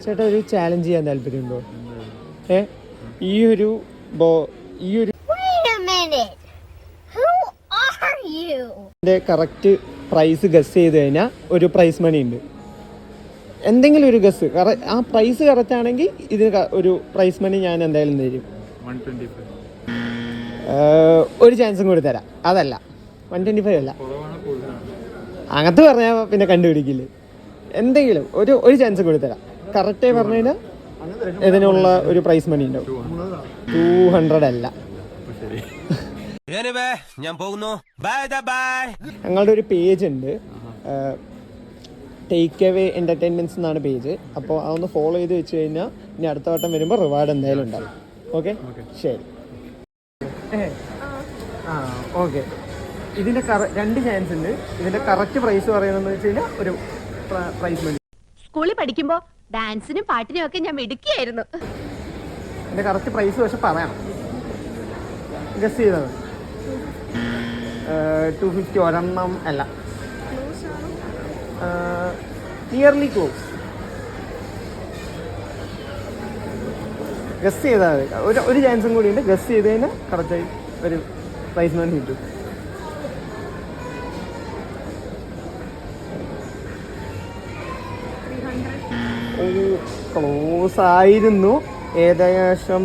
ചേട്ടാ ഒരു ചാലഞ്ച് ചെയ്യാൻ താല്പര്യമുണ്ടോ? ഈ ഒരു കറക്റ്റ് പ്രൈസ് ഗസ് ചെയ്ത് കഴിഞ്ഞാൽ ഒരു പ്രൈസ് മണി ഉണ്ട്. എന്തെങ്കിലും ഒരു ഗസ്, ആ പ്രൈസ് കറക്റ്റ് ആണെങ്കിൽ ഇതിന് ഒരു പ്രൈസ് മണി ഞാൻ എന്തായാലും തരും. 125. ഒരു ചാൻസും കൂടി തരാം. അതല്ല 125 അല്ല, അങ്ങനത്തെ പറഞ്ഞാൽ പിന്നെ കണ്ടുപിടിക്കില്ല. എന്തെങ്കിലും ഒരു ചാൻസും കൂടി തരാം. കറക്റ്റായി പറഞ്ഞു കഴിഞ്ഞാൽ ഇതിനുള്ള ഒരു പ്രൈസ് മണി ഉണ്ടാവും. 200 അല്ല. ഞാൻ പോകുന്നു. ഞങ്ങളുടെ ഒരു പേജ് ഉണ്ട്, ടേക്ക് അവേ എൻ്റർടൈൻമെൻറ്റ്സ് എന്നാണ് പേജ്. അപ്പോൾ അതൊന്ന് ഫോളോ ചെയ്ത് വെച്ച് കഴിഞ്ഞാൽ ഇനി അടുത്ത വട്ടം വരുമ്പോൾ റിവാർഡ് എന്തായാലും ഉണ്ടാവും. ഓക്കെ, ശരി. ഓക്കെ, ഇതിൻ്റെ 2 ചാൻസ് ഉണ്ട്. ഇതിൻ്റെ കറക്റ്റ് പ്രൈസ് പറയണമെന്ന് വെച്ച് കഴിഞ്ഞാൽ ഒരു പ്രൈസ് മണി. സ്കൂളിൽ പഠിക്കുമ്പോൾ ഡാൻസിനും പാട്ടിനും ഒക്കെ ഞാൻ മിടുക്കിയായിരുന്നു. ഇതിൻ്റെ കറക്റ്റ് പ്രൈസ് പക്ഷെ പറയണം. ഗസ് ചെയ്തത് 250 ഒരെണ്ണം അല്ല, നിയർലി ക്ലോസ്. ഗസ് ചെയ്താൽ മതി. ഒരു ചാൻസും കൂടി ഉണ്ട്. ഗസ് ചെയ്ത് കഴിഞ്ഞാൽ കറക്റ്റായി ഒരു പ്രൈസ് മണി കിട്ടും. ഒരു ക്ലോസ് ആയിരുന്നു, ഏകദേശം